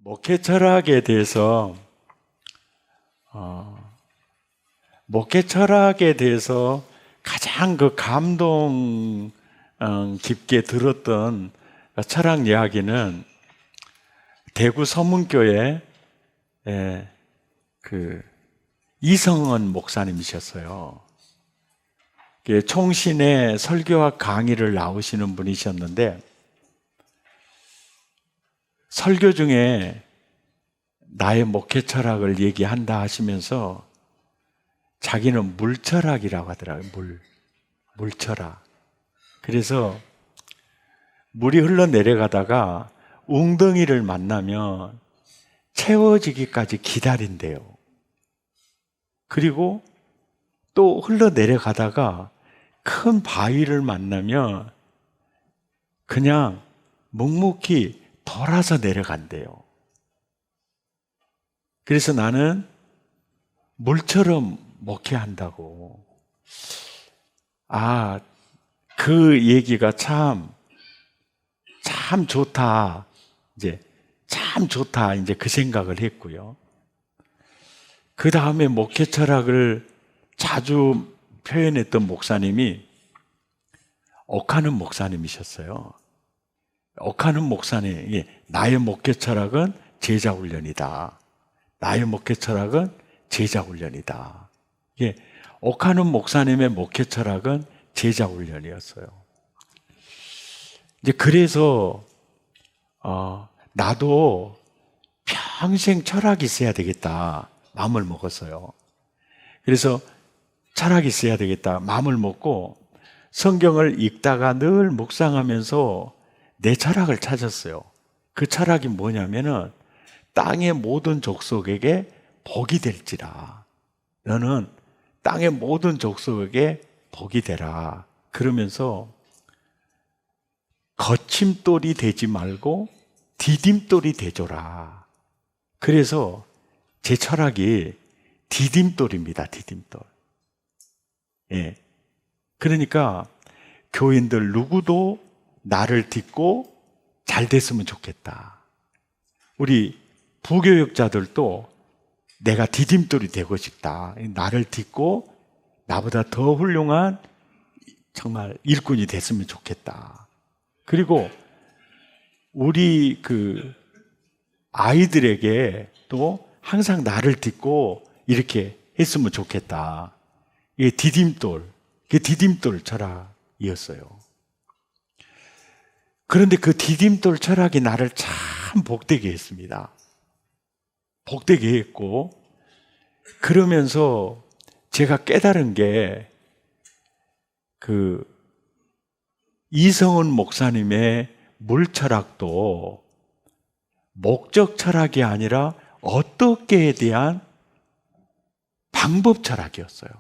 목회 철학에 대해서 목회 철학에 대해서 가장 감동 깊게 들었던 철학 이야기는 대구 서문교회 이성은 목사님이셨어요. 총신의 설교와 강의를 나오시는 분이셨는데, 설교 중에 나의 목회 철학을 얘기한다 하시면서 자기는 물철학이라고 하더라고요. 물철학. 그래서 물이 흘러 내려가다가 웅덩이를 만나면 채워지기까지 기다린대요. 그리고 또 흘러 내려가다가 큰 바위를 만나면 그냥 묵묵히 돌아서 내려간대요. 그래서 나는 물처럼 목회한다고. 그 얘기가 참 좋다. 참 좋다. 그 생각을 했고요. 그 다음에 목회 철학을 자주 표현했던 목사님이 옥하는 목사님이셨어요. 옥하는 목사님, 나의 목회 철학은 제자 훈련이다. 나의 목회 철학은 제자 훈련이다. 옥하는 목사님의 목회 철학은 제자 훈련이었어요. 그래서 나도 평생 철학이 있어야 되겠다 마음을 먹었어요. 그래서 철학이 있어야 되겠다 마음을 먹고 성경을 읽다가 늘 묵상하면서 내 철학을 찾았어요. 그 철학이 뭐냐면은 땅의 모든 족속에게 복이 될지라. 너는 땅의 모든 족속에게 복이 되라. 그러면서 거침돌이 되지 말고 디딤돌이 되줘라. 그래서 제 철학이 디딤돌입니다. 디딤돌. 그러니까 교인들 누구도 나를 딛고 잘 됐으면 좋겠다. 우리 부교육자들도 내가 디딤돌이 되고 싶다. 나를 딛고 나보다 더 훌륭한 정말 일꾼이 됐으면 좋겠다. 그리고 우리 아이들에게 또 항상 나를 딛고 이렇게 했으면 좋겠다. 이게 디딤돌 철학이었어요. 그런데 그 디딤돌 철학이 나를 참 복되게 했습니다. 복되게 했고, 그러면서 제가 깨달은 게 이성은 목사님의 물철학도 목적 철학이 아니라 어떻게에 대한 방법 철학이었어요.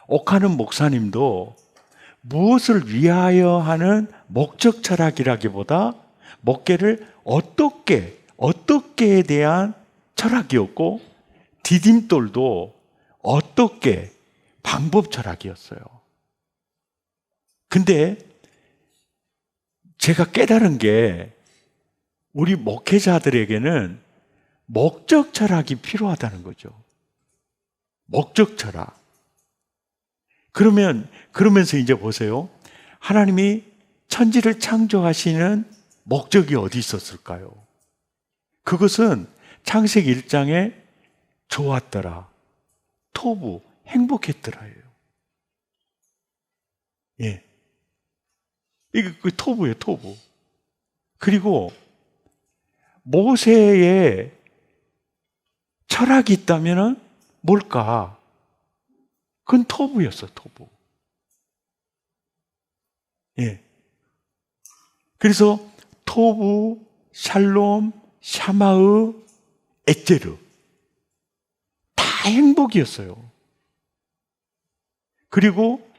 옥하는 목사님도 무엇을 위하여 하는 목적 철학이라기보다 목회를 어떻게에 대한 철학이었고, 디딤돌도 어떻게 방법 철학이었어요. 근데 제가 깨달은 게 우리 목회자들에게는 목적 철학이 필요하다는 거죠. 목적 철학. 그러면서 이제 보세요. 하나님이 천지를 창조하시는 목적이 어디 있었을까요? 그것은 창세기 1장에 좋았더라, 토부, 행복했더라예요. 이게 토부예요, 토부. 그리고 모세의 철학이 있다면은 뭘까? 그건 토부였어, 토부. 그래서 토부, 샬롬, 샤마흐, 엣제르 다 행복이었어요. 그리고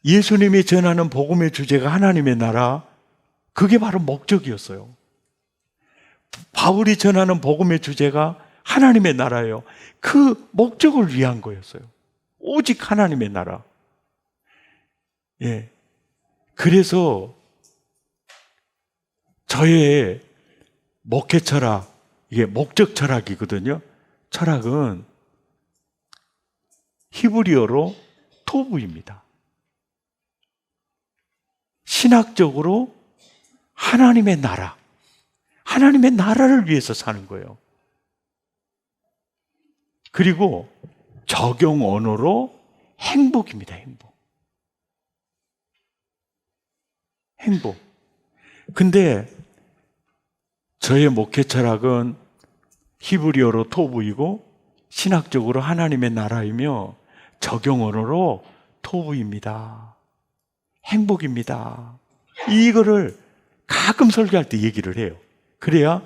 예수님이 전하는 복음의 주제가 하나님의 나라, 그게 바로 목적이었어요. 바울이 전하는 복음의 주제가 하나님의 나라예요. 그 목적을 위한 거였어요. 오직 하나님의 나라. 그래서 저의 목회 철학, 이게 목적 철학이거든요. 철학은 히브리어로 토부입니다. 신학적으로 하나님의 나라, 하나님의 나라를 위해서 사는 거예요. 그리고 적용 언어로 행복입니다. 행복. 근데 저의 목회 철학은 히브리어로 토부이고 신학적으로 하나님의 나라이며 적용 언어로 토부입니다. 행복입니다. 이거를 가끔 설교할 때 얘기를 해요. 그래야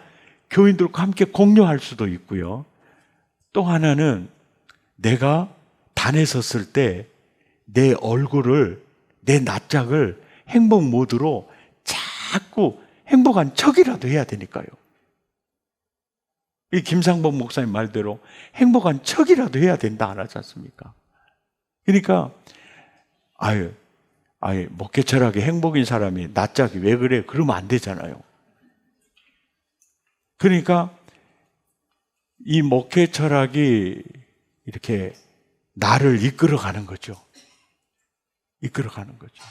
교인들과 함께 공유할 수도 있고요. 또 하나는 내가 단에 섰을 때 내 얼굴을, 내 낯짝을 행복 모드로 자꾸 행복한 척이라도 해야 되니까요. 이 김상복 목사님 말대로 행복한 척이라도 해야 된다 안 하지 않습니까? 그러니까 목회 철학에 행복인 사람이 낯짝이 왜 그래? 그러면 안 되잖아요. 그러니까 이 목회 철학이 이렇게 나를 이끌어가는 거죠. 이끌어가는 거죠.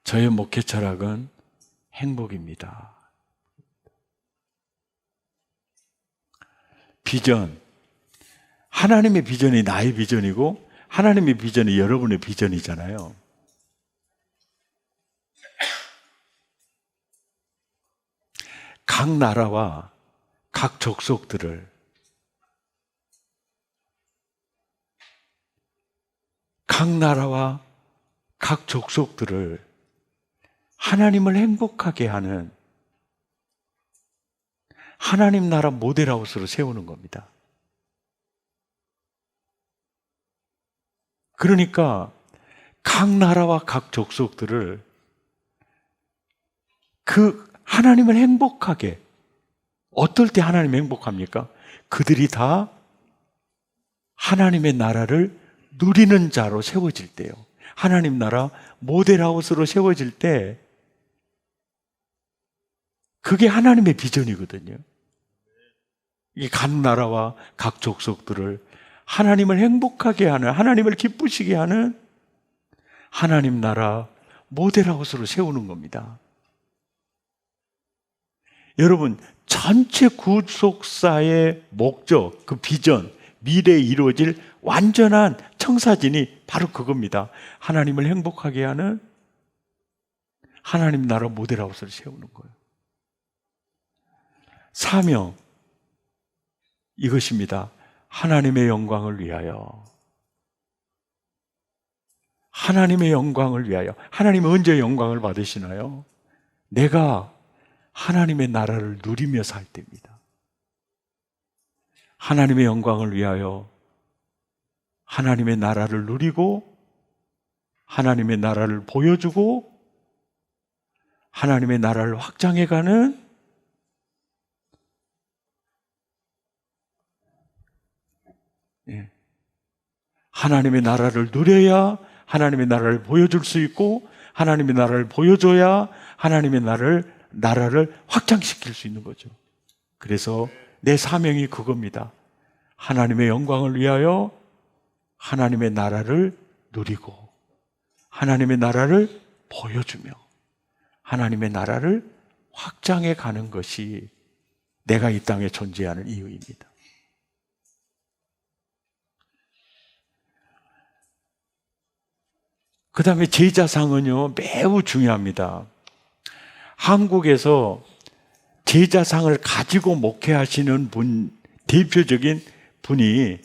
저의 목회 철학은 행복입니다. 비전. 하나님의 비전이 나의 비전이고 하나님의 비전이 여러분의 비전이잖아요. 각 나라와 각 족속들을 하나님을 행복하게 하는 하나님 나라 모델하우스로 세우는 겁니다. 그러니까 각 나라와 각 족속들을 그 하나님을 행복하게, 어떨 때 하나님 행복합니까? 그들이 다 하나님의 나라를 누리는 자로 세워질 때요. 하나님 나라 모델하우스로 세워질 때 그게 하나님의 비전이거든요. 이 각 나라와 각 족속들을 하나님을 행복하게 하는, 하나님을 기쁘시게 하는 하나님 나라 모델하우스로 세우는 겁니다. 여러분, 전체 구속사의 목적, 그 비전, 미래에 이루어질 완전한 청사진이 바로 그겁니다. 하나님을 행복하게 하는 하나님 나라 모델하우스를 세우는 거예요. 사명, 이것입니다. 하나님의 영광을 위하여. 하나님의 영광을 위하여. 하나님은 언제 영광을 받으시나요? 내가 하나님의 나라를 누리며 살 때입니다. 하나님의 영광을 위하여 하나님의 나라를 누리고 하나님의 나라를 보여주고 하나님의 나라를 확장해가는 하나님의 나라를 누려야 하나님의 나라를 보여줄 수 있고 하나님의 나라를 보여줘야 하나님의 나라를 확장시킬 수 있는 거죠. 그래서 내 사명이 그겁니다. 하나님의 영광을 위하여 하나님의 나라를 누리고 하나님의 나라를 보여주며 하나님의 나라를 확장해 가는 것이 내가 이 땅에 존재하는 이유입니다. 그 다음에 제자상은요, 매우 중요합니다. 한국에서 제자상을 가지고 목회하시는 대표적인 분이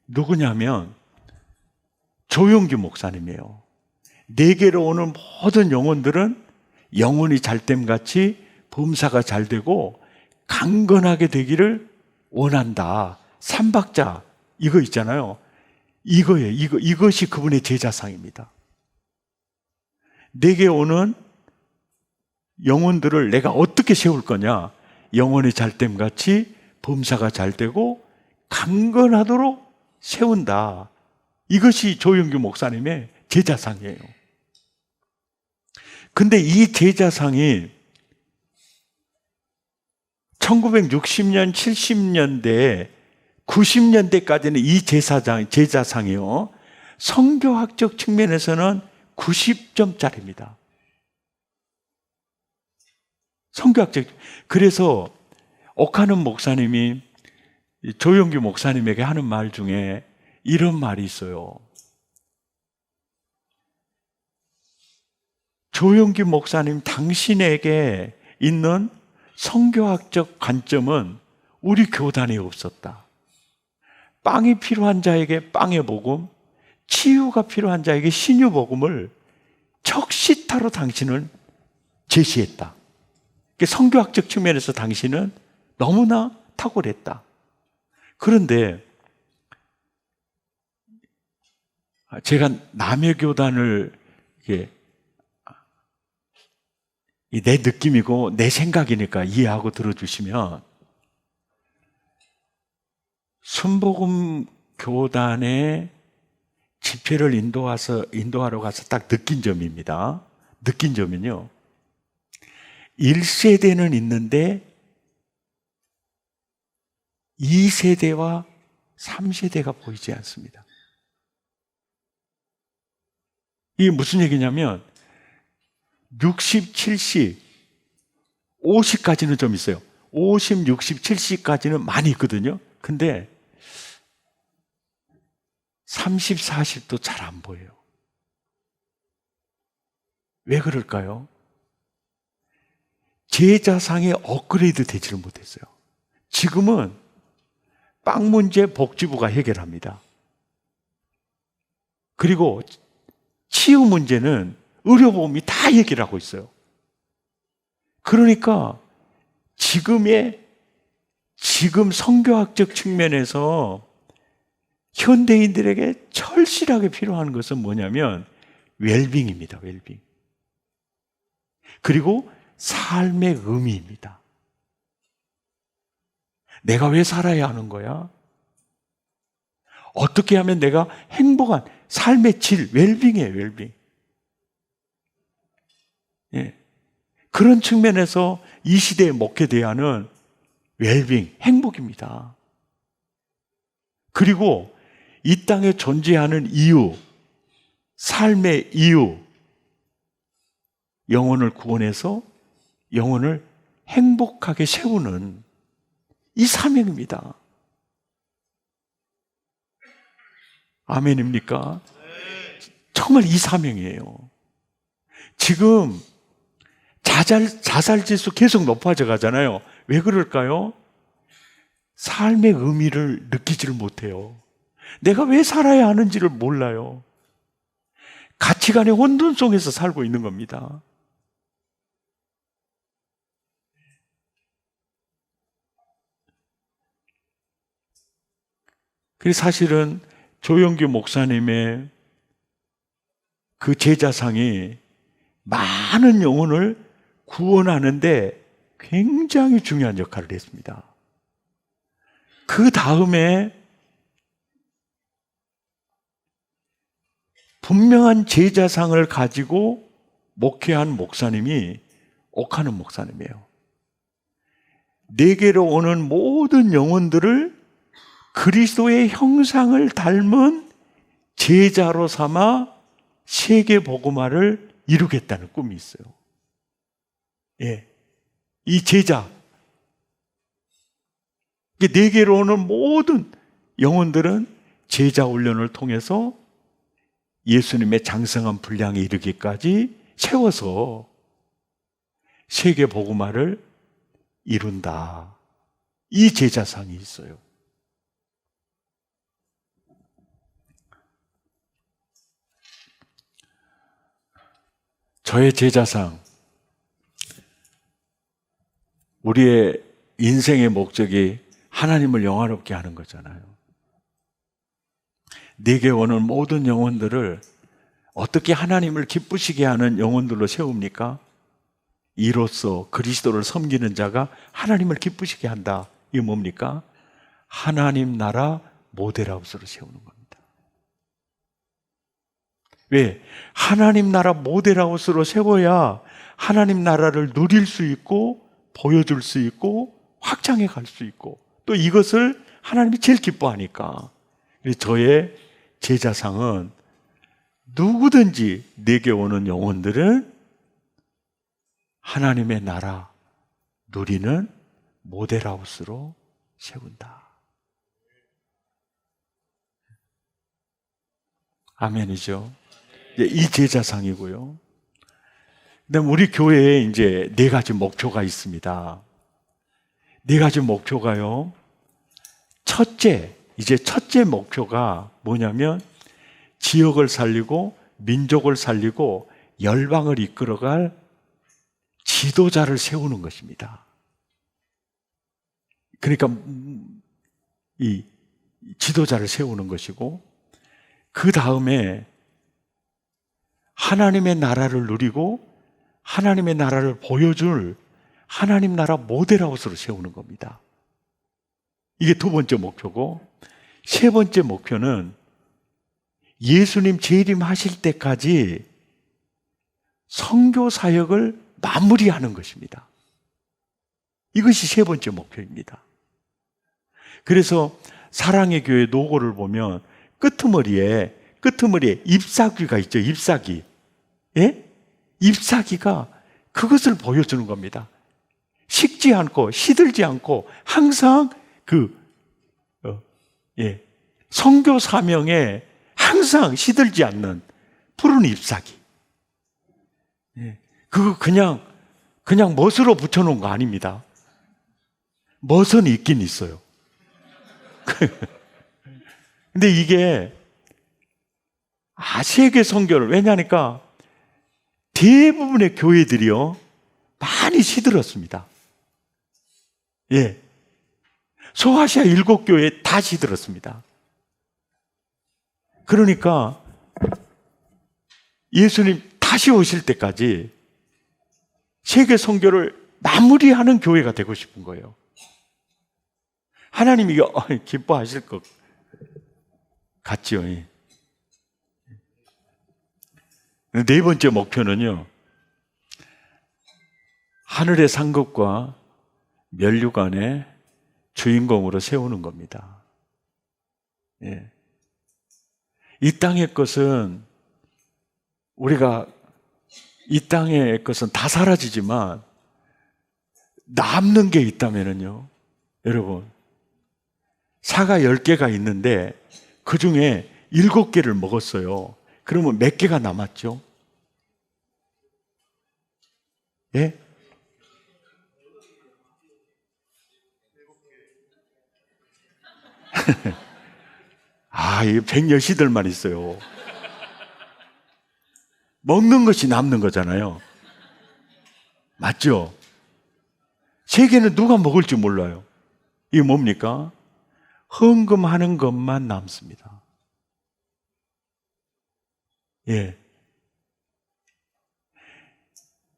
누구냐면 조용규 목사님이에요. 내게로 오는 모든 영혼들은 영혼이 잘됨같이 범사가 잘 되고 강건하게 되기를 원한다. 삼박자 이거 있잖아요. 이거예요. 이것이 그분의 제자상입니다. 내게 오는 영혼들을 내가 어떻게 세울 거냐? 영혼이 잘됨같이 범사가 잘 되고 강건하도록 세운다. 이것이 조영규 목사님의 제자상이에요. 근데 이 제사상이 1960년, 70년대, 90년대까지는 이 제사상이요. 성교학적 측면에서는 90점짜리입니다. 성교학적. 그래서 옥하는 목사님이 조용규 목사님에게 하는 말 중에 이런 말이 있어요. 조용규 목사님, 당신에게 있는 성교학적 관점은 우리 교단에 없었다. 빵이 필요한 자에게 빵의 복음, 치유가 필요한 자에게 신유 복음을 적시타로 당신은 제시했다. 성교학적 측면에서 당신은 너무나 탁월했다. 그런데 제가 남의 교단을 내 느낌이고 내 생각이니까 이해하고 들어주시면, 순복음 교단의 집회를 인도하러 가서 딱 느낀 점입니다. 느낀 점은요, 1세대는 있는데 2세대와 3세대가 보이지 않습니다. 이게 무슨 얘기냐면 60, 70, 50까지는 좀 있어요. 50, 60, 70까지는 많이 있거든요. 근데 30, 40도 잘 안 보여요. 왜 그럴까요? 제자상에 업그레이드 되지를 못했어요. 지금은 빵 문제 복지부가 해결합니다. 그리고 치유 문제는 의료보험이 다 해결하고 있어요. 그러니까 지금 성교학적 측면에서 현대인들에게 절실하게 필요한 것은 뭐냐면 웰빙입니다. 웰빙. 그리고 삶의 의미입니다. 내가 왜 살아야 하는 거야? 어떻게 하면 내가 행복한 삶의 질, 웰빙이에요, 웰빙. 예. 그런 측면에서 이 시대의 목회대안은 웰빙, 행복입니다. 그리고 이 땅에 존재하는 이유, 삶의 이유, 영혼을 구원해서 영혼을 행복하게 세우는 이 사명입니다. 아멘입니까? 정말 이 사명이에요. 지금 자살 지수 계속 높아져 가잖아요. 왜 그럴까요? 삶의 의미를 느끼지를 못해요. 내가 왜 살아야 하는지를 몰라요. 가치관의 혼돈 속에서 살고 있는 겁니다. 그래서 사실은 조영규 목사님의 그 제자상이 많은 영혼을 구원하는데 굉장히 중요한 역할을 했습니다. 그 다음에 분명한 제자상을 가지고 목회한 목사님이 옥하는 목사님이에요. 내게로 오는 모든 영혼들을 그리스도의 형상을 닮은 제자로 삼아 세계 복음화를 이루겠다는 꿈이 있어요. 예, 이 제자, 내게로 오는 모든 영혼들은 제자 훈련을 통해서 예수님의 장성한 분량에 이르기까지 세워서 세계 복음화를 이룬다. 이 제자상이 있어요. 저의 제자상, 우리의 인생의 목적이 하나님을 영화롭게 하는 거잖아요. 내게 오는 모든 영혼들을 어떻게 하나님을 기쁘시게 하는 영혼들로 세웁니까? 이로써 그리스도를 섬기는 자가 하나님을 기쁘시게 한다. 이게 뭡니까? 하나님 나라 모델하우스로 세우는 겁니다. 왜? 하나님 나라 모델하우스로 세워야 하나님 나라를 누릴 수 있고 보여줄 수 있고 확장해 갈 수 있고 또 이것을 하나님이 제일 기뻐하니까. 그래서 저의 제자상은 누구든지 내게 오는 영혼들은 하나님의 나라 누리는 모델하우스로 세운다. 아멘이죠. 이 제자상이고요. 그다음 우리 교회에 이제 4가지 목표가 있습니다. 4가지 목표가요. 첫째 목표가 뭐냐면 지역을 살리고 민족을 살리고 열방을 이끌어갈 지도자를 세우는 것입니다. 그러니까 이 지도자를 세우는 것이고 그 다음에 하나님의 나라를 누리고 하나님의 나라를 보여줄 하나님 나라 모델하우스로 세우는 겁니다. 이게 2번째 목표고 3번째 목표는 예수님 재림하실 때까지 선교 사역을 마무리하는 것입니다. 이것이 3번째 목표입니다. 그래서 사랑의 교회 로고를 보면 끄트머리에 잎사귀가 있죠. 잎사귀. 예? 잎사귀가 그것을 보여주는 겁니다. 식지 않고 시들지 않고 항상 선교 사명에 항상 시들지 않는 푸른 잎사귀. 예. 그거 그냥 멋으로 붙여놓은 거 아닙니다. 멋은 있긴 있어요. 근데 이게 세계 선교를 왜냐하니까 대부분의 교회들이요 많이 시들었습니다. 예, 소아시아 7교회 다 시들었습니다. 그러니까 예수님 다시 오실 때까지 세계 선교를 마무리하는 교회가 되고 싶은 거예요. 하나님이 이거 기뻐하실 것 같지요. 4번째 목표는요, 하늘의 상급과 면류관의 주인공으로 세우는 겁니다. 예. 이 땅의 것은 이 땅의 것은 다 사라지지만 남는 게 있다면요, 여러분, 사과 10개가 있는데 그 중에 7개를 먹었어요. 그러면 몇 개가 남았죠? 예? 이 백여시들만 있어요. 먹는 것이 남는 거잖아요. 맞죠? 3개는 누가 먹을지 몰라요. 이게 뭡니까? 헌금하는 것만 남습니다. 예.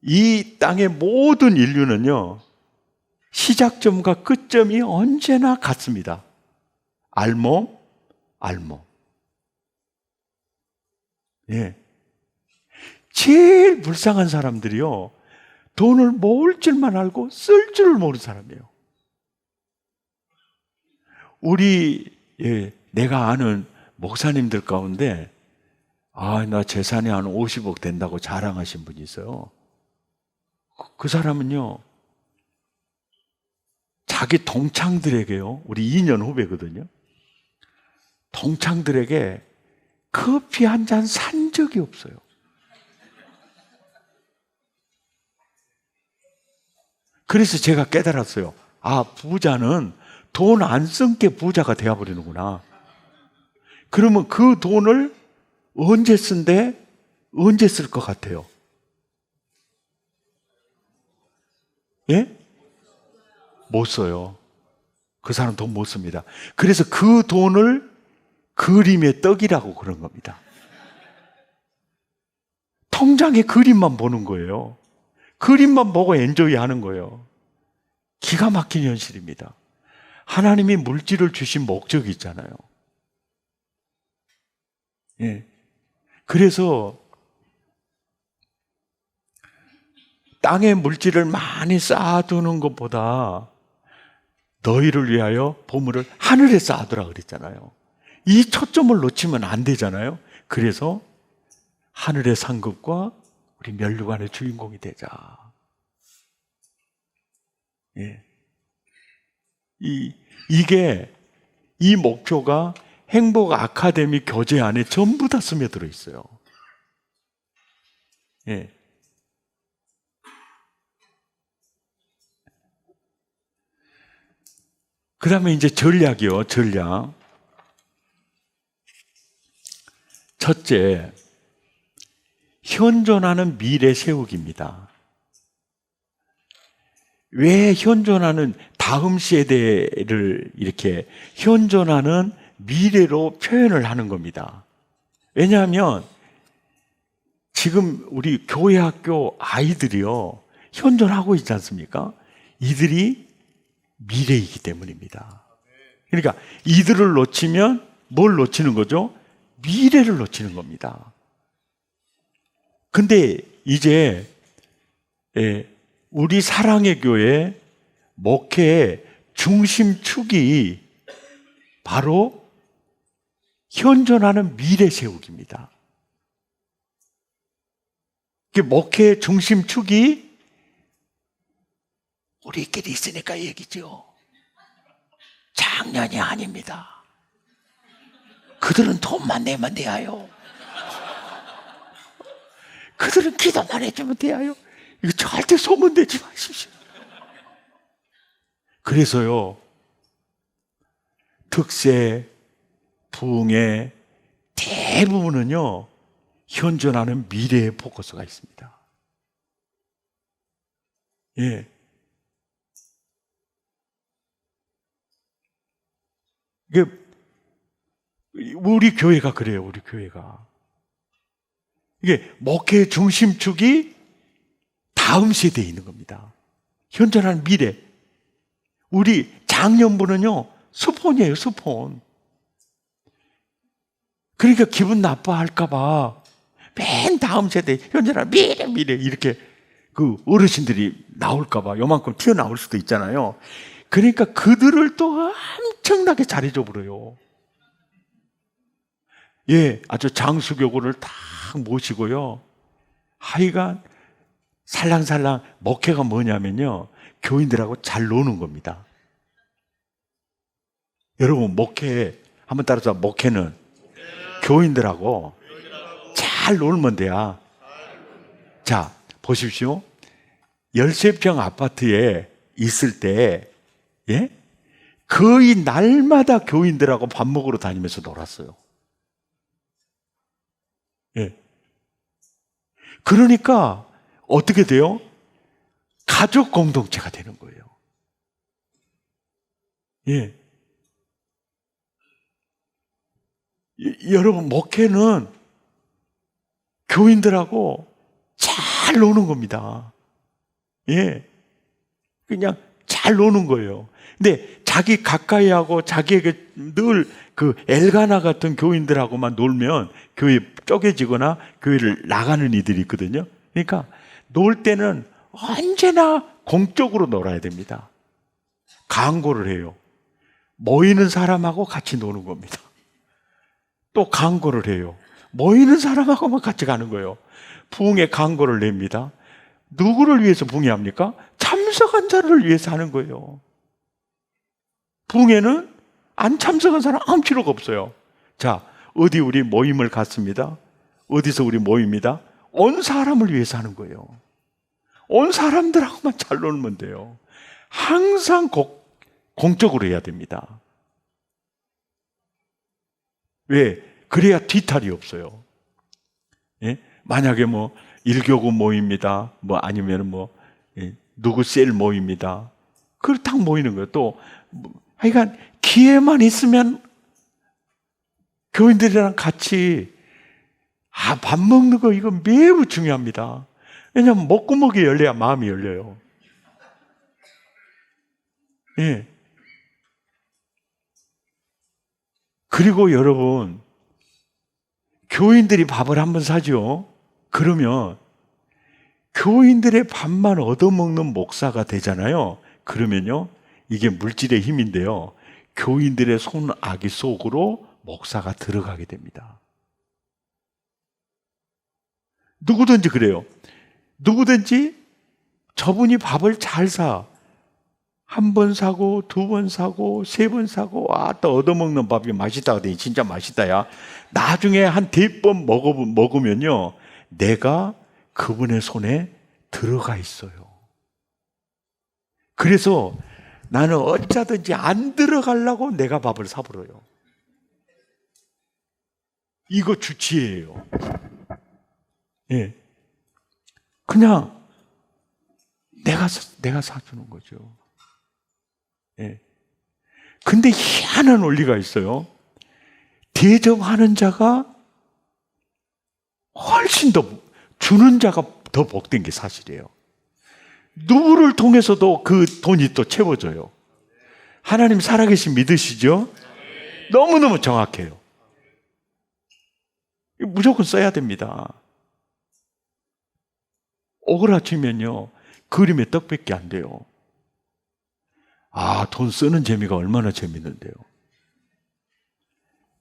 이 땅의 모든 인류는요, 시작점과 끝점이 언제나 같습니다. 알몸. 예. 제일 불쌍한 사람들이요, 돈을 모을 줄만 알고 쓸 줄을 모르는 사람이에요. 내가 아는 목사님들 가운데 나 재산이 한 50억 된다고 자랑하신 분이 있어요. 그 사람은요, 자기 동창들에게요, 우리 2년 후배거든요. 동창들에게 커피 한 잔 산 적이 없어요. 그래서 제가 깨달았어요. 부자는 돈 안 쓴 게 부자가 되어버리는구나. 그러면 그 돈을 언제 쓴대? 언제 쓸 것 같아요? 예? 못 써요. 그 사람 돈 못 씁니다. 그래서 그 돈을 그림의 떡이라고 그런 겁니다. 통장에 그림만 보는 거예요. 그림만 보고 엔조이 하는 거예요. 기가 막힌 현실입니다. 하나님이 물질을 주신 목적이 있잖아요. 예. 그래서 땅에 물질을 많이 쌓아두는 것보다 너희를 위하여 보물을 하늘에 쌓아두라 그랬잖아요. 이 초점을 놓치면 안 되잖아요. 그래서 하늘의 상급과 우리 면류관의 주인공이 되자. 예. 이게 이 목표가 행복 아카데미 교재 안에 전부 다 스며들어 있어요. 예. 그 다음에 이제 전략이요, 전략. 첫째, 현존하는 미래 세우기입니다. 왜 현존하는 다음 세대를 이렇게 현존하는 미래로 표현을 하는 겁니다. 왜냐하면 지금 우리 교회 학교 아이들이요, 현존하고 있지 않습니까? 이들이 미래이기 때문입니다. 그러니까 이들을 놓치면 뭘 놓치는 거죠? 미래를 놓치는 겁니다. 근데 이제 우리 사랑의 교회 목회의 중심축이 바로 현존하는 미래 세우기입니다. 목회의 중심축이 우리끼리 있으니까 얘기죠. 작년이 아닙니다. 그들은 돈만 내면 돼요. 그들은 기도만 해주면 돼요. 이거 절대 소문내지 마십시오. 그래서요, 특세, 부흥의 대부분은요, 현존하는 미래에 포커스가 있습니다. 예. 이게 우리 교회가 그래요, 우리 교회가. 이게 목회의 중심축이 다음 세대에 있는 겁니다. 현존하는 미래. 우리 작년부는요, 스폰이에요, 스폰. 그러니까 기분 나빠할까봐 맨 다음 세대, 현존하는 미래, 이렇게 그 어르신들이 나올까봐 요만큼 튀어나올 수도 있잖아요. 그러니까 그들을 또 엄청나게 잘해줘 버려요. 예, 아주 장수교구를 다 모시고요. 하여간 살랑살랑 목회가 뭐냐면요, 교인들하고 잘 노는 겁니다. 여러분, 목회 한번 따라서, 목회는 교인들하고 잘 놀면 돼야. 자, 보십시오. 열세평 아파트에 있을 때, 예? 거의 날마다 교인들하고 밥 먹으러 다니면서 놀았어요. 예. 그러니까 어떻게 돼요? 가족 공동체가 되는 거예요. 예. 여러분, 목회는 교인들하고 잘 노는 겁니다. 예. 그냥 잘 노는 거예요. 근데 자기 가까이 하고 자기에게 늘 그 엘가나 같은 교인들하고만 놀면 교회 쪼개지거나 교회를 나가는 이들이 있거든요. 그러니까 놀 때는 언제나 공적으로 놀아야 됩니다. 강구를 해요. 모이는 사람하고 같이 노는 겁니다. 또 강구를 해요. 모이는 사람하고만 같이 가는 거예요. 부흥의 강구를 냅니다. 누구를 위해서 부흥합니까? 참석한 자를 위해서 하는 거예요. 부흥회는 안 참석한 사람 아무 필요가 없어요. 자, 어디 우리 모임을 갔습니다. 어디서 우리 모입니다. 온 사람을 위해서 하는 거예요. 온 사람들하고만 잘 놀면 돼요. 항상 공적으로 해야 됩니다. 왜? 그래야 뒤탈이 없어요. 예? 만약에 뭐 일교구 모입니다. 뭐 아니면 뭐 누구 셀 모입니다. 그걸 딱 모이는 거예요. 또 하여간 기회만 있으면 교인들이랑 같이 밥 먹는 거 이거 매우 중요합니다. 왜냐하면 목구멍이 열려야 마음이 열려요. 예. 그리고 여러분, 교인들이 밥을 한번 사죠. 그러면 교인들의 밥만 얻어먹는 목사가 되잖아요. 그러면요, 이게 물질의 힘인데요, 교인들의 손아귀 속으로 목사가 들어가게 됩니다. 누구든지 그래요. 누구든지 저분이 밥을 잘 사. 한 번 사고, 두 번 사고, 세 번 사고, 또 얻어먹는 밥이 맛있다 하더니 진짜 맛있다, 야. 나중에 한 4번 먹으면요, 내가 그분의 손에 들어가 있어요. 그래서 나는 어쩌든지 안 들어가려고 내가 밥을 사버려요. 이거 주치예요. 예. 그냥 내가 사주는 거죠. 예. 근데 희한한 원리가 있어요. 대접하는 자가 훨씬 더, 주는 자가 더 복된 게 사실이에요. 누구를 통해서도 그 돈이 또 채워져요. 하나님 살아계신 믿으시죠? 너무너무 정확해요. 무조건 써야 됩니다. 오그라치면요, 그림에 떡밖에 안 돼요. 돈 쓰는 재미가 얼마나 재밌는데요.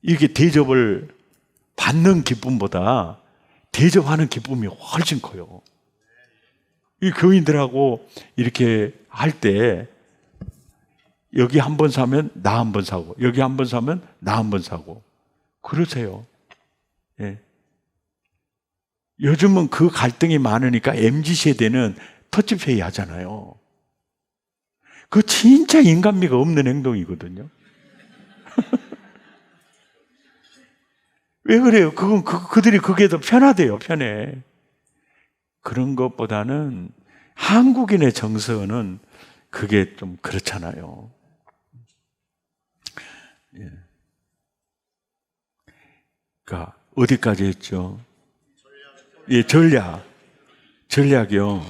이게 대접을 받는 기쁨보다 대접하는 기쁨이 훨씬 커요. 이 교인들하고 이렇게 할 때 여기 한 번 사면 나 한 번 사고, 여기 한 번 사면 나 한 번 사고, 그러세요. 예. 요즘은 그 갈등이 많으니까 MZ세대는 터치페이 하잖아요. 그거 진짜 인간미가 없는 행동이거든요. 왜 그래요? 그들이 그게 더 편하대요, 편해. 그런 것보다는 한국인의 정서는 그게 좀 그렇잖아요. 예. 그러니까 어디까지 했죠? 예, 전략이요.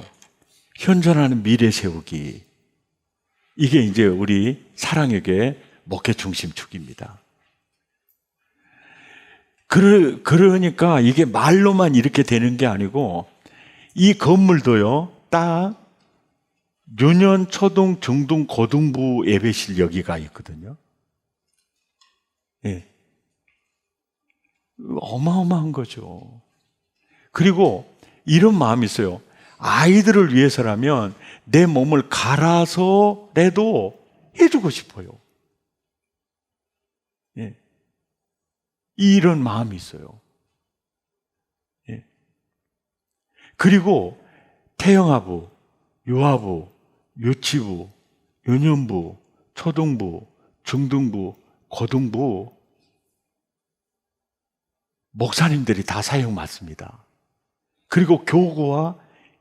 현존하는 미래 세우기. 이게 이제 우리 사랑에게 목회 중심 축입니다. 그러니까 이게 말로만 이렇게 되는 게 아니고, 이 건물도요, 딱 유년, 초등, 중등, 고등부 예배실 여기가 있거든요. 예. 어마어마한 거죠. 그리고 이런 마음이 있어요. 아이들을 위해서라면 내 몸을 갈아서라도 해주고 싶어요. 예. 이런 마음이 있어요. 예. 그리고 태영아부, 유아부, 유치부, 유년부, 초등부, 중등부, 고등부 목사님들이 다 사역 맡습니다. 그리고 교구와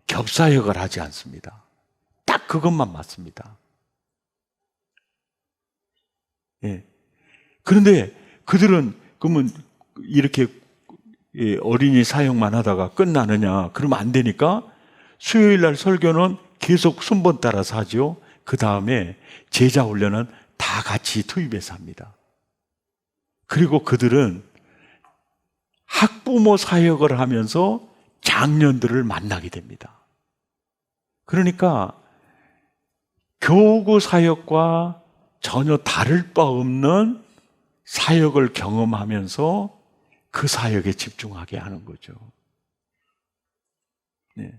겹사역을 하지 않습니다. 딱 그것만 맡습니다. 예. 그런데 그들은 그러면 이렇게 어린이 사역만 하다가 끝나느냐? 그러면 안 되니까 수요일 날 설교는 계속 순번 따라서 하죠. 그 다음에 제자 훈련은 다 같이 투입해서 합니다. 그리고 그들은 학부모 사역을 하면서 장년들을 만나게 됩니다. 그러니까 교구 사역과 전혀 다를 바 없는 사역을 경험하면서 그 사역에 집중하게 하는 거죠. 네.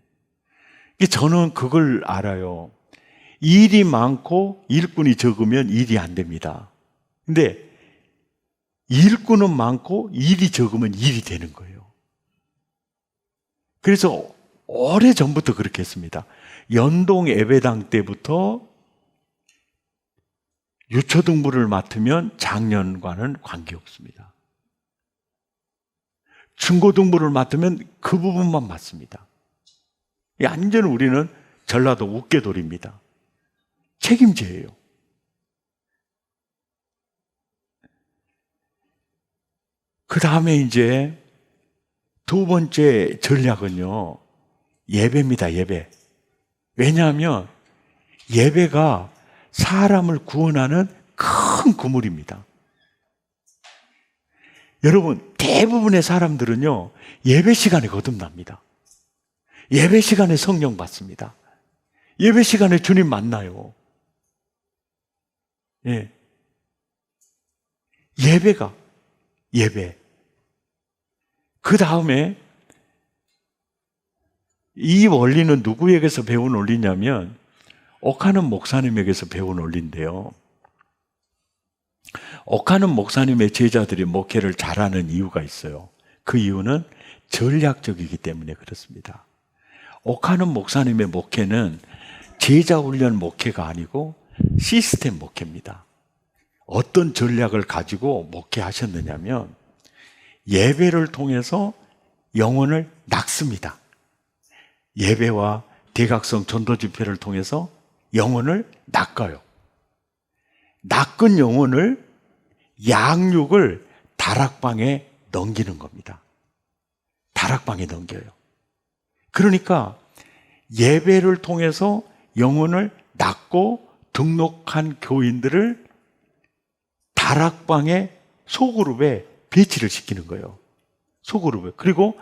저는 그걸 알아요. 일이 많고 일꾼이 적으면 일이 안 됩니다. 근데 일꾼은 많고 일이 적으면 일이 되는 거예요. 그래서 오래전부터 그렇게 했습니다. 연동 예배당 때부터 유초등부를 맡으면 장년과는 관계없습니다. 중고등부를 맡으면 그 부분만 맡습니다. 완전 우리는 전라도 웃개돌입니다. 책임제예요. 그 다음에 이제 두 번째 전략은요, 예배입니다, 예배. 왜냐하면 예배가 사람을 구원하는 큰 그물입니다. 여러분, 대부분의 사람들은요, 예배 시간에 거듭납니다. 예배 시간에 성령 받습니다. 예배 시간에 주님 만나요. 예. 예배. 그 다음에 이 원리는 누구에게서 배운 원리냐면 옥하는 목사님에게서 배운 원리인데요. 옥하는 목사님의 제자들이 목회를 잘하는 이유가 있어요. 그 이유는 전략적이기 때문에 그렇습니다. 옥하는 목사님의 목회는 제자 훈련 목회가 아니고 시스템 목회입니다. 어떤 전략을 가지고 목회하셨느냐면 예배를 통해서 영혼을 낚습니다. 예배와 대각성 전도 집회를 통해서 영혼을 낚아요. 낚은 영혼을 양육을 다락방에 넘기는 겁니다. 다락방에 넘겨요. 그러니까 예배를 통해서 영혼을 낚고 등록한 교인들을 다락방에 소그룹에 배치를 시키는 거예요. 소그룹에. 그리고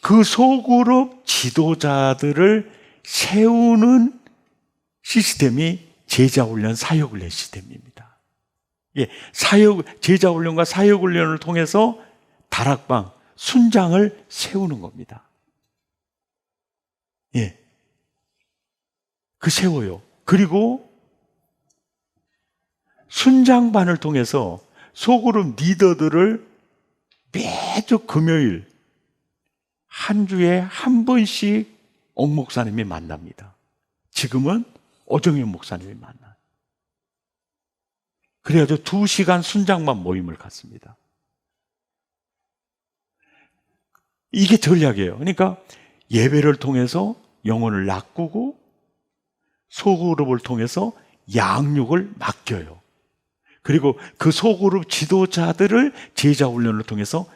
그 소그룹 지도자들을 세우는 시스템이 제자훈련, 사역훈련 시스템입니다. 예, 제자훈련과 사역훈련을 통해서 다락방, 순장을 세우는 겁니다. 예. 세워요. 그리고 순장반을 통해서 소그룹 리더들을 매주 금요일 한 주에 한 번씩 옥 목사님이 만납니다. 지금은 오정현 목사님이 만나요. 그래가지고 2시간 순장반 모임을 갖습니다. 이게 전략이에요. 그러니까 예배를 통해서 영혼을 낚고 소그룹을 통해서 양육을 맡겨요. 그리고 그 소그룹 지도자들을 제자훈련을 통해서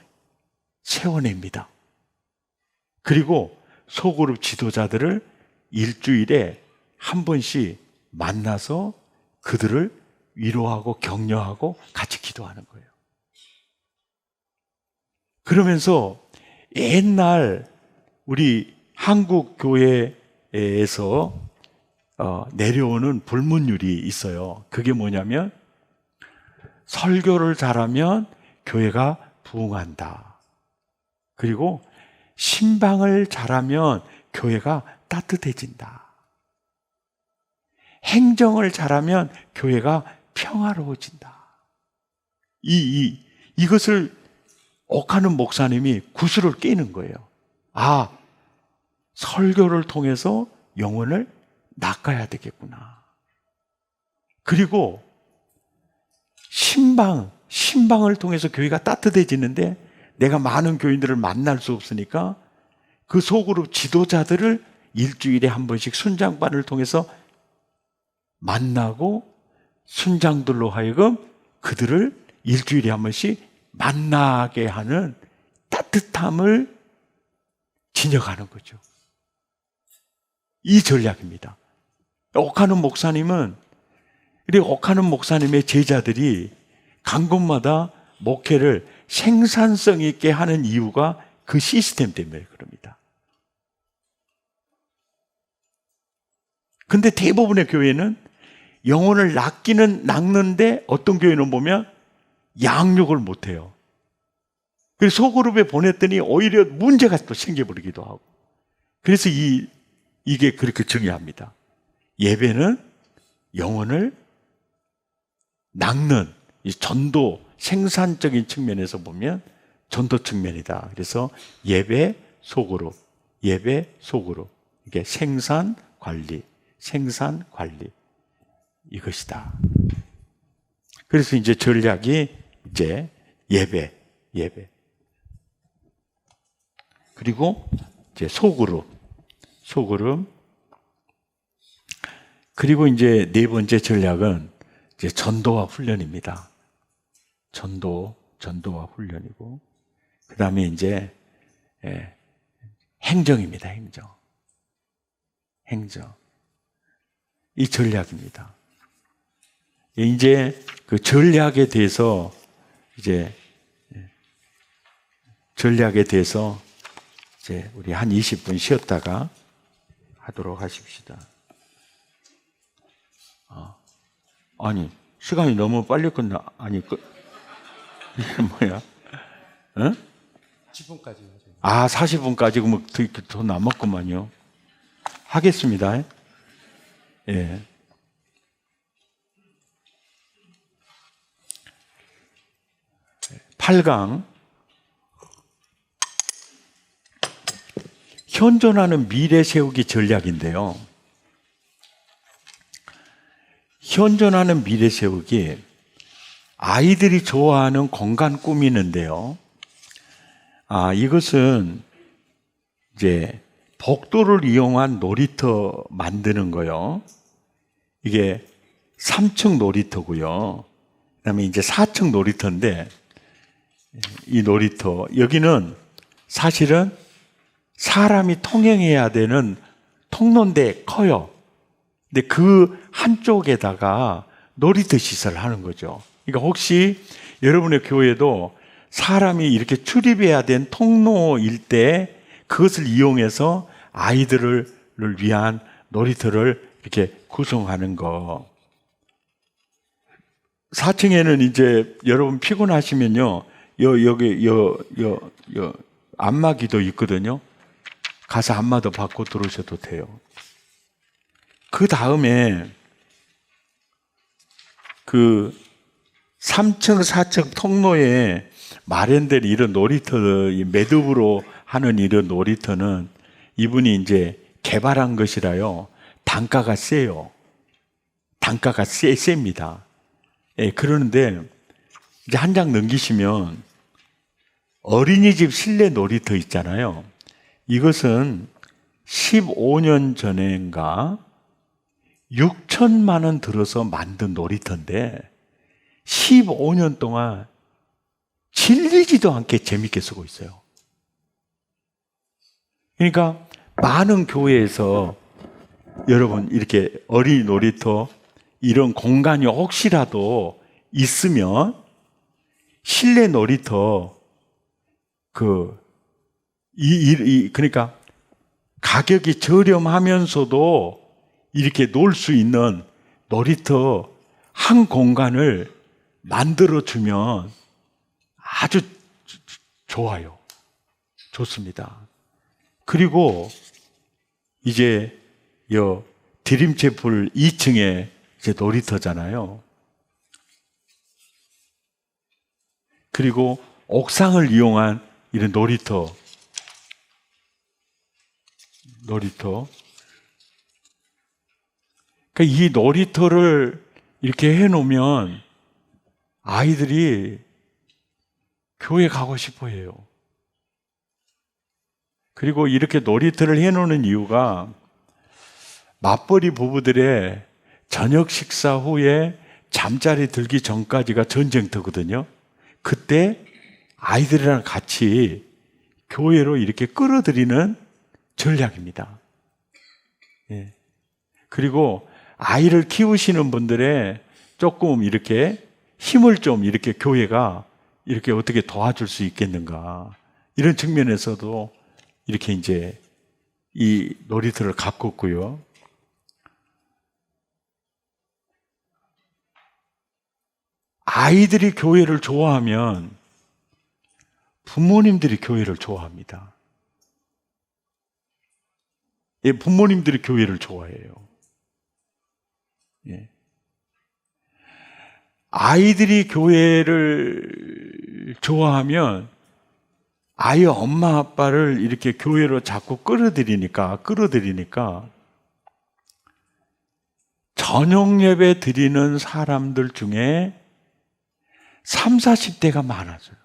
세워냅니다. 그리고 소그룹 지도자들을 일주일에 한 번씩 만나서 그들을 위로하고 격려하고 같이 기도하는 거예요. 그러면서 옛날 우리 한국 교회에서 내려오는 불문율이 있어요. 그게 뭐냐면 설교를 잘하면 교회가 부흥한다. 그리고 신방을 잘하면 교회가 따뜻해진다. 행정을 잘하면 교회가 평화로워진다. 이것을 옥하는 목사님이 구슬을 깨는 거예요. 아, 설교를 통해서 영혼을 낚아야 되겠구나. 그리고 신방을 통해서 교회가 따뜻해지는데 내가 많은 교인들을 만날 수 없으니까 그 소그룹 지도자들을 일주일에 한 번씩 순장반을 통해서 만나고 순장들로 하여금 그들을 일주일에 한 번씩 만나게 하는 따뜻함을 지녀가는 거죠. 이 전략입니다. 옥하는 목사님은, 옥하는 목사님의 제자들이 간 곳마다 목회를 생산성 있게 하는 이유가 그 시스템 때문에 그럽니다. 근데 대부분의 교회는 영혼을 낚는데 어떤 교회는 보면 양육을 못해요. 그래서 소그룹에 보냈더니 오히려 문제가 또 생겨버리기도 하고. 그래서 이게 그렇게 중요합니다. 예배는 영혼을 낚는 이 전도 생산적인 측면에서 보면 전도 측면이다. 그래서 예배 소그룹 이게 생산 관리 이것이다. 그래서 이제 전략이 이제 예배 그리고 이제 소그룹 그리고 이제 네 번째 전략은 이제 전도와 훈련입니다. 전도와 훈련이고, 그 다음에 이제 행정입니다. 행정. 이 전략입니다. 이제 그 전략에 대해서 이제 전략에 대해서 이제 우리 한 20분 쉬었다가 하도록 하십시다. 아니, 시간이 너무 빨리 끝나. 아니, 이게 뭐야? 응? 10분까지요. 40분까지 그러면 더 남았구만요. 하겠습니다. 예. 팔 8강. 현존하는 미래 세우기 전략인데요. 현존하는 미래 세우기, 아이들이 좋아하는 공간 꾸미는데요. 이것은 이제 복도를 이용한 놀이터 만드는 거요. 이게 3층 놀이터고요. 그다음에 이제 4층 놀이터인데, 이 놀이터, 여기는 사실은 사람이 통행해야 되는 통로인데 커요. 근데 그 한쪽에다가 놀이터 시설을 하는 거죠. 그러니까 혹시 여러분의 교회도 사람이 이렇게 출입해야 된 통로일 때 그것을 이용해서 아이들을 위한 놀이터를 이렇게 구성하는 거. 4층에는 이제 여러분 피곤하시면요, 여기 안마기도 있거든요. 가서 안마도 받고 들어오셔도 돼요. 그 다음에 그 3층, 4층 통로에 마련된 이런 놀이터, 매듭으로 하는 이런 놀이터는 이분이 이제 개발한 것이라요. 단가가 세요. 단가가 셉니다. 예, 그러는데 이제 한 장 넘기시면 어린이집 실내 놀이터 있잖아요. 이것은 15년 전인가 6천만 원 들어서 만든 놀이터인데 15년 동안 질리지도 않게 재밌게 쓰고 있어요. 그러니까 많은 교회에서 여러분 이렇게 어린이 놀이터 이런 공간이 혹시라도 있으면 실내 놀이터 그러니까 가격이 저렴하면서도 이렇게 놀 수 있는 놀이터 한 공간을 만들어주면 아주 좋아요. 좋습니다. 그리고 이제 드림채플 2층에 이제 놀이터잖아요. 그리고 옥상을 이용한 이런 놀이터. 그러니까 이 놀이터를 이렇게 해놓으면 아이들이 교회 가고 싶어 해요. 그리고 이렇게 놀이터를 해놓는 이유가 맞벌이 부부들의 저녁 식사 후에 잠자리 들기 전까지가 전쟁터거든요. 그때 아이들이랑 같이 교회로 이렇게 끌어들이는 전략입니다. 예. 그리고 아이를 키우시는 분들의 조금 이렇게 힘을 좀 이렇게 교회가 이렇게 어떻게 도와줄 수 있겠는가. 이런 측면에서도 이렇게 이제 이 놀이터를 갖고 있고요. 아이들이 교회를 좋아하면 부모님들이 교회를 좋아합니다. 예, 부모님들이 교회를 좋아해요. 예. 아이들이 교회를 좋아하면 아이 엄마 아빠를 이렇게 교회로 자꾸 끌어들이니까 저녁 예배 드리는 사람들 중에 30, 40대가 많아져요.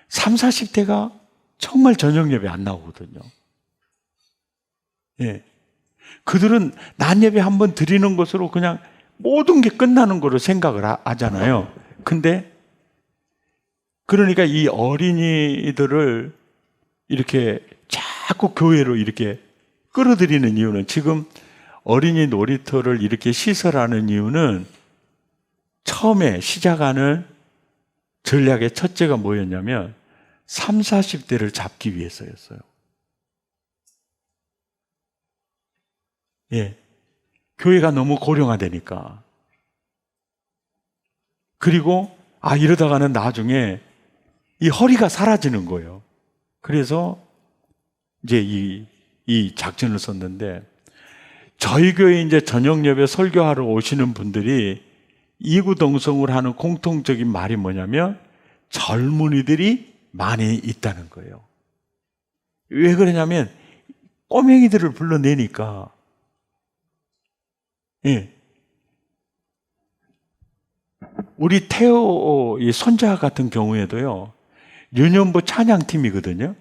30, 40대가 정말 저녁 예배 안 나오거든요. 예. 그들은 낮 예배 한번 드리는 것으로 그냥 모든 게 끝나는 거로 생각을 하잖아요. 근데 그러니까 이 어린이들을 이렇게 자꾸 교회로 이렇게 끌어들이는 이유는, 지금 어린이 놀이터를 이렇게 시설하는 이유는 처음에 시작하는 전략의 첫째가 뭐였냐면 3, 40대를 잡기 위해서였어요. 예. 교회가 너무 고령화되니까. 그리고 이러다가는 나중에 이 허리가 사라지는 거예요. 그래서 이제 이 작전을 썼는데, 저희 교회 이제 저녁 예배 설교하러 오시는 분들이 이구동성을 하는 공통적인 말이 뭐냐면 젊은이들이 많이 있다는 거예요. 왜 그러냐면 꼬맹이들을 불러내니까. 예. 우리 태호 이 손자 같은 경우에도요, 유년부 찬양팀이거든요.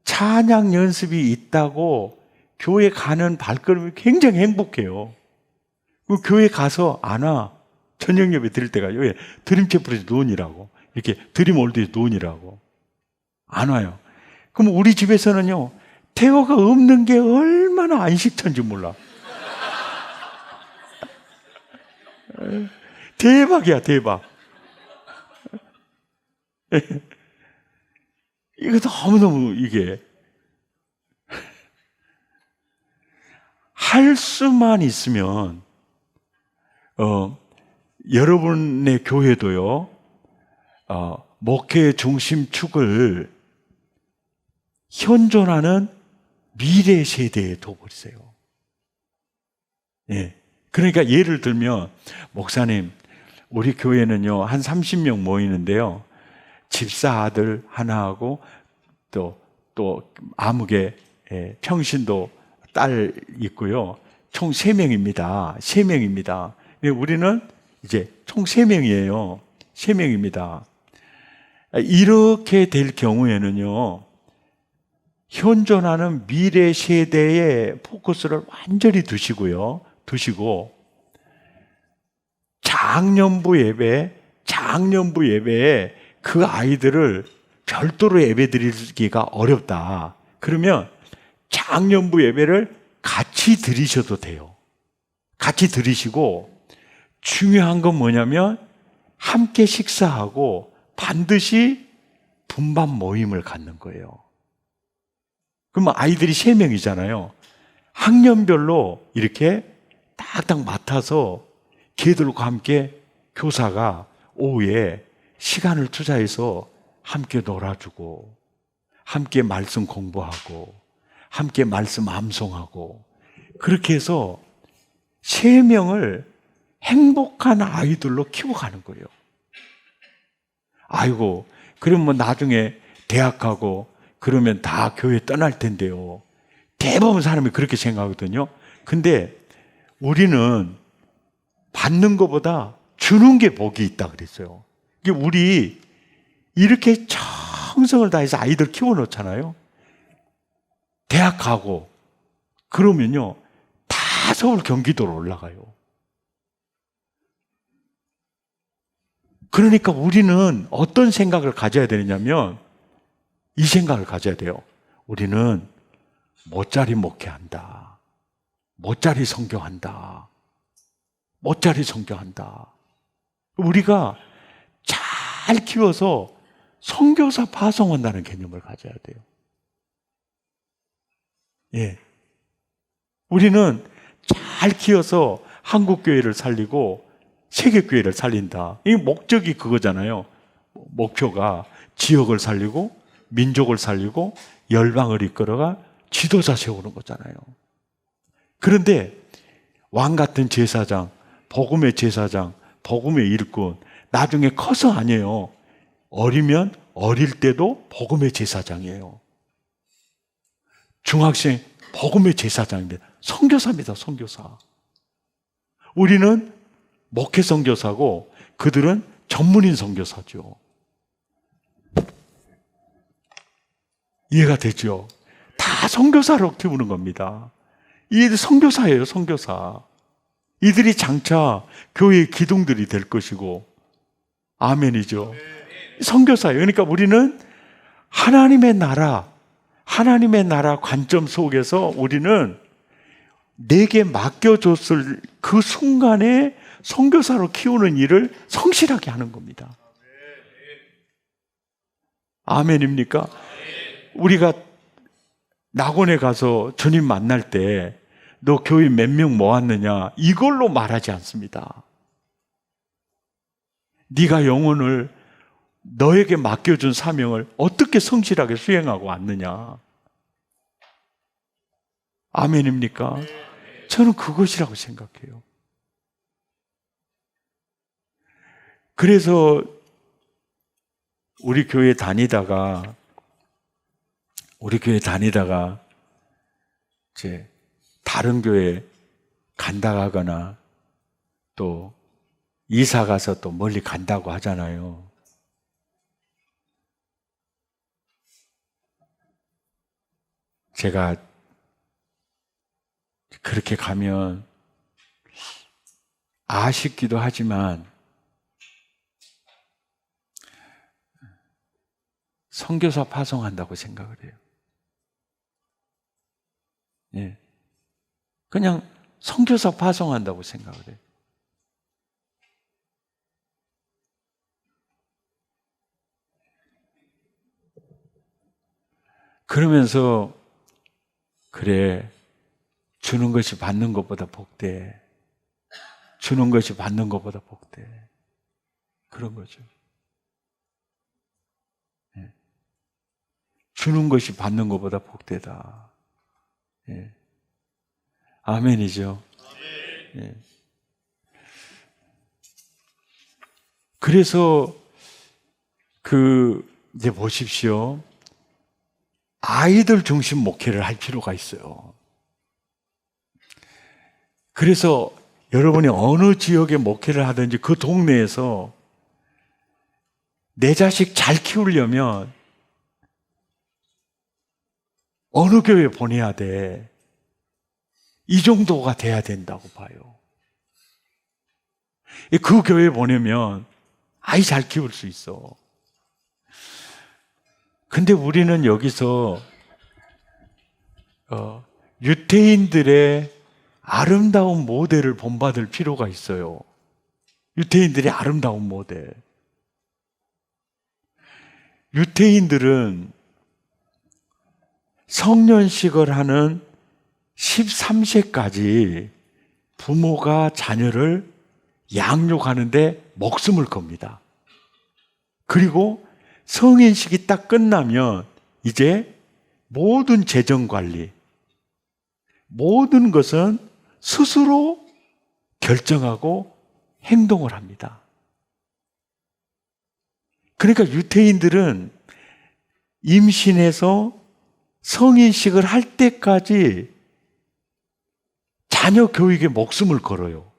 찬양 연습이 있다고 교회 가는 발걸음이 굉장히 행복해요. 그 교회 가서 안 와. 저녁 예배 드릴 때가 왜? 드림 채플에서 논이라고. 이렇게 드림 올드에서 논이라고. 안 와요. 그럼 우리 집에서는요, 태호가 없는 게 얼마나 안식처인지 몰라. 대박이야, 대박. 이거 너무너무 이게 할 수만 있으면 여러분의 교회도요, 목회 중심축을 현존하는 미래 세대에 둬버리세요. 예. 그러니까 예를 들면, 목사님, 우리 교회는요, 한 30명 모이는데요, 집사 아들 하나하고 또 아무개 평신도 딸 있고요. 총 3명입니다. 3명입니다. 우리는 이제 총 3명이에요. 3명입니다. 이렇게 될 경우에는요, 현존하는 미래 세대의 포커스를 완전히 두시고 장년부 예배에 그 아이들을 별도로 예배 드리기가 어렵다. 그러면 장년부 예배를 같이 드리셔도 돼요. 같이 드리시고, 중요한 건 뭐냐면 함께 식사하고 반드시 분반 모임을 갖는 거예요. 그러면 아이들이 3명이잖아요. 학년별로 이렇게 딱딱 맡아서 걔들과 함께 교사가 오후에 시간을 투자해서 함께 놀아주고, 함께 말씀 공부하고, 함께 말씀 암송하고, 그렇게 해서 3명을 행복한 아이들로 키워가는 거예요. 아이고, 그러면 뭐 나중에 대학 가고 그러면 다 교회 떠날 텐데요. 대부분 사람이 그렇게 생각하거든요. 근데 우리는 받는 것보다 주는 게 복이 있다 그랬어요. 이게 우리 이렇게 정성을 다해서 아이들 키워놓잖아요. 대학 가고 그러면요, 다 서울 경기도로 올라가요. 그러니까 우리는 어떤 생각을 가져야 되느냐면 이 생각을 가져야 돼요. 우리는 모짜리 목회한다. 모짜리 선교한다. 모짜리 선교한다. 우리가 잘 키워서 선교사 파송한다는 개념을 가져야 돼요. 예. 우리는 잘 키워서 한국교회를 살리고 세계교회를 살린다. 이 목적이 그거잖아요. 목표가 지역을 살리고 민족을 살리고 열방을 이끌어가 지도자 세우는 거잖아요. 그런데 왕 같은 제사장, 복음의 제사장, 복음의 일꾼, 나중에 커서 아니에요. 어리면 어릴 때도 복음의 제사장이에요. 중학생 복음의 제사장입니다. 선교사입니다. 선교사. 우리는 목회 선교사고 그들은 전문인 선교사죠. 이해가 되죠? 다 선교사로 키우는 겁니다. 이들 선교사예요. 선교사. 이들이 장차 교회의 기둥들이 될 것이고, 아멘이죠. 선교사예요. 그러니까 우리는 하나님의 나라 관점 속에서 우리는 내게 맡겨줬을 그 순간에 선교사로 키우는 일을 성실하게 하는 겁니다. 아멘입니까? 우리가 낙원에 가서 주님 만날 때 너 교회 몇 명 모았느냐 이걸로 말하지 않습니다. 네가 영혼을 너에게 맡겨준 사명을 어떻게 성실하게 수행하고 왔느냐. 아멘입니까? 저는 그것이라고 생각해요. 그래서 우리 교회 다니다가 이제 다른 교회 간다 가거나 또 이사 가서 또 멀리 간다고 하잖아요. 제가 그렇게 가면 아쉽기도 하지만 선교사 파송한다고 생각을 해요. 예. 그냥 선교사 파송한다고 생각을 해요. 그러면서 그래, 주는 것이 받는 것보다 복돼. 주는 것이 받는 것보다 복돼. 그런 거죠. 예. 주는 것이 받는 것보다 복되다. 예. 아멘이죠. 예. 그래서 이제 보십시오. 아이들 중심 목회를 할 필요가 있어요. 그래서 여러분이 어느 지역에 목회를 하든지 그 동네에서 내 자식 잘 키우려면 어느 교회 보내야 돼? 이 정도가 돼야 된다고 봐요. 그 교회 보내면 아이 잘 키울 수 있어. 근데 우리는 여기서 유태인들의 아름다운 모델을 본받을 필요가 있어요. 유태인들의 아름다운 모델. 유태인들은 성년식을 하는 13세까지 부모가 자녀를 양육하는데 목숨을 겁니다. 그리고 성인식이 딱 끝나면 이제 모든 재정관리, 모든 것은 스스로 결정하고 행동을 합니다. 그러니까 유태인들은 임신해서 성인식을 할 때까지 자녀 교육에 목숨을 걸어요.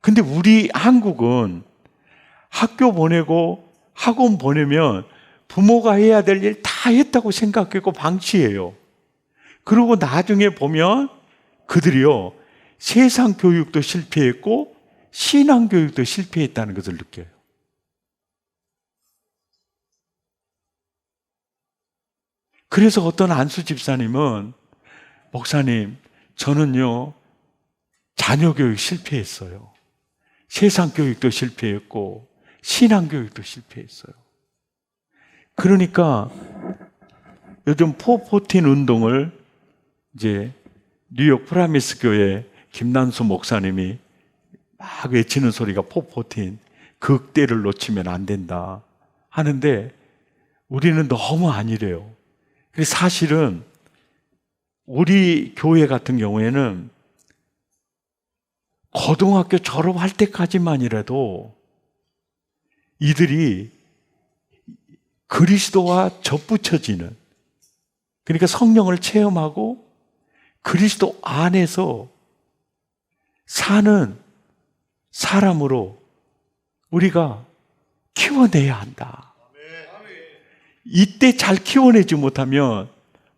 근데 우리 한국은 학교 보내고 학원 보내면 부모가 해야 될 일 다 했다고 생각하고 방치해요. 그리고 나중에 보면 그들이요, 세상 교육도 실패했고 신앙 교육도 실패했다는 것을 느껴요. 그래서 어떤 안수 집사님은 목사님, 저는요 자녀 교육 실패했어요. 세상 교육도 실패했고 신앙 교육도 실패했어요. 그러니까 요즘 414 운동을 이제 뉴욕 프라미스 교회 김난수 목사님이 막 외치는 소리가 414, 극대를 놓치면 안 된다 하는데 우리는 너무 아니래요. 사실은 우리 교회 같은 경우에는 고등학교 졸업할 때까지만이라도 이들이 그리스도와 접붙여지는, 그러니까 성령을 체험하고 그리스도 안에서 사는 사람으로 우리가 키워내야 한다. 이때 잘 키워내지 못하면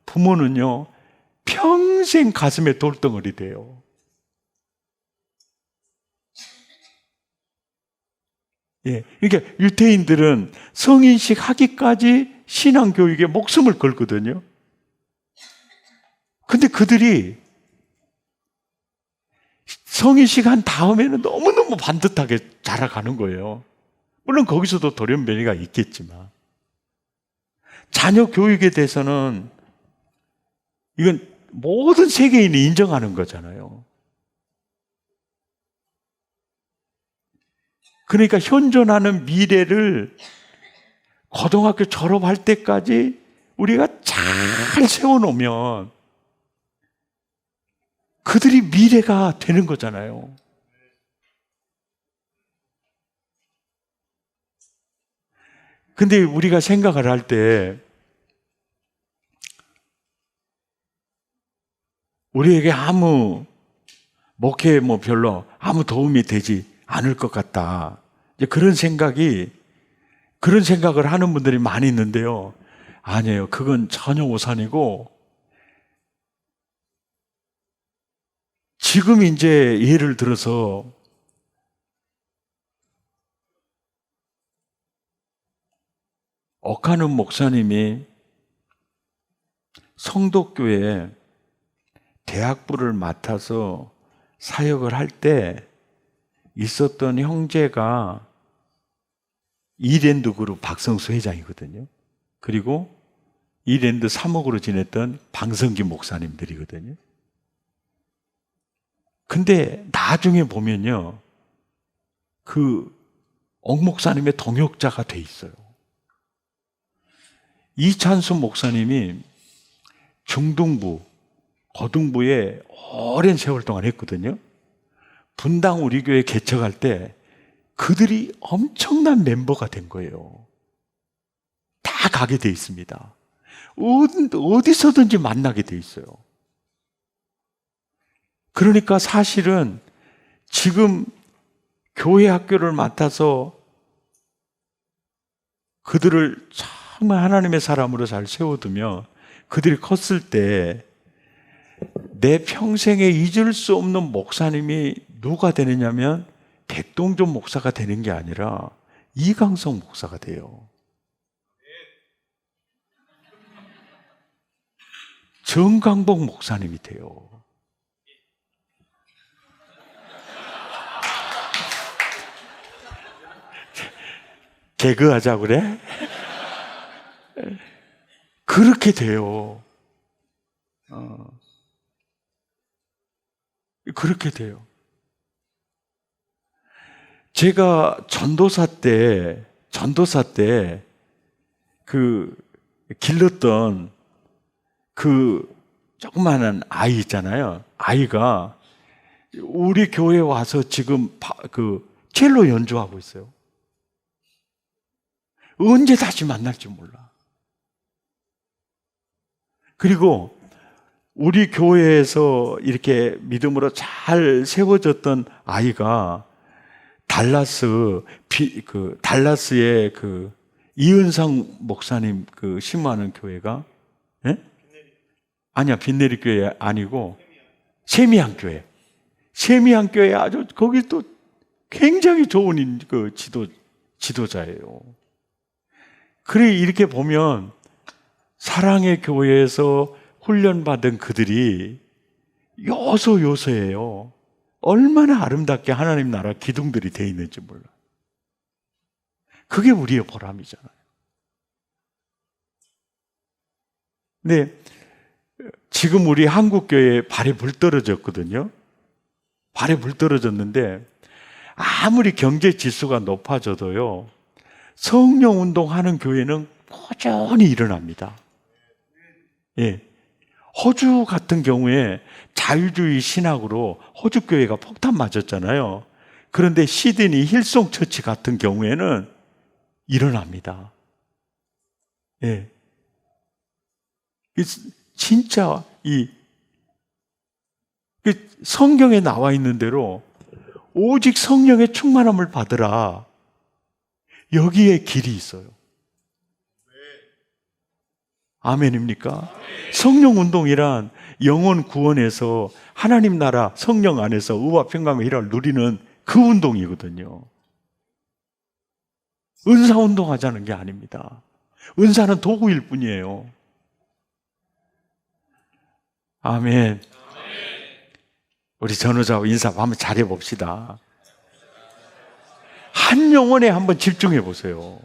부모는요 평생 가슴에 돌덩어리 돼요. 예, 그러니까 유태인들은 성인식 하기까지 신앙교육에 목숨을 걸거든요. 근데 그들이 성인식 한 다음에는 너무너무 반듯하게 자라가는 거예요. 물론 거기서도 돌연변이가 있겠지만. 자녀 교육에 대해서는 이건 모든 세계인이 인정하는 거잖아요. 그러니까 현존하는 미래를 고등학교 졸업할 때까지 우리가 잘 세워놓으면 그들이 미래가 되는 거잖아요. 근데 우리가 생각을 할 때 우리에게 아무 목회에 별로 아무 도움이 되지 않을 것 같다. 이제 그런 생각을 하는 분들이 많이 있는데요. 아니에요. 그건 전혀 오산이고, 지금 이제 예를 들어서 옥하는 목사님이 성덕교회 대학부를 맡아서 사역을 할 때 있었던 형제가 이랜드 그룹 박성수 회장이거든요. 그리고 이랜드 사목으로 지냈던 방성기 목사님들이거든요. 근데 나중에 보면요, 옥 목사님의 동역자가 돼 있어요. 이찬수 목사님이 중등부, 고등부에 오랜 세월 동안 했거든요. 분당 우리 교회 개척할 때 그들이 엄청난 멤버가 된 거예요. 다 가게 돼 있습니다. 어디서든지 만나게 돼 있어요. 그러니까 사실은 지금 교회 학교를 맡아서 그들을 정말 하나님의 사람으로 잘 세워두며 그들이 컸을 때 내 평생에 잊을 수 없는 목사님이 누가 되느냐면 백동준 목사가 되는 게 아니라 이강성 목사가 돼요. 정강복 목사님이 돼요. 개그하자고 그래? 그렇게 돼요. 그렇게 돼요. 제가 전도사 때 길렀던 조그마한 아이 있잖아요. 아이가 우리 교회에 와서 지금 첼로 연주하고 있어요. 언제 다시 만날지 몰라. 그리고 우리 교회에서 이렇게 믿음으로 잘 세워졌던 아이가 달라스의 이은상 목사님 심무하는 교회가, 예? 아니야, 빈내리 교회 아니고 세미양 교회. 세미양 교회 아주 거기 또 굉장히 좋은 지도자예요. 그래, 이렇게 보면 사랑의 교회에서 훈련받은 그들이 요소요소예요. 얼마나 아름답게 하나님 나라 기둥들이 돼 있는지 몰라. 그게 우리의 보람이잖아요. 근데 지금 우리 한국교회에 발에 불 떨어졌거든요. 발에 불 떨어졌는데 아무리 경제 지수가 높아져도요, 성령 운동하는 교회는 꾸준히 일어납니다. 예. 호주 같은 경우에 자유주의 신학으로 호주 교회가 폭탄 맞았잖아요. 그런데 시드니 힐송 처치 같은 경우에는 일어납니다. 예. 진짜 성경에 나와 있는 대로 오직 성령의 충만함을 받으라. 여기에 길이 있어요. 아멘입니까? 성령 운동이란 영혼 구원에서 하나님 나라 성령 안에서 의와 평강의 희락을 누리는 그 운동이거든요. 은사 운동하자는 게 아닙니다. 은사는 도구일 뿐이에요. 아멘. 우리 전우자와 인사 한번 잘해봅시다. 한 영혼에 한번 집중해 보세요.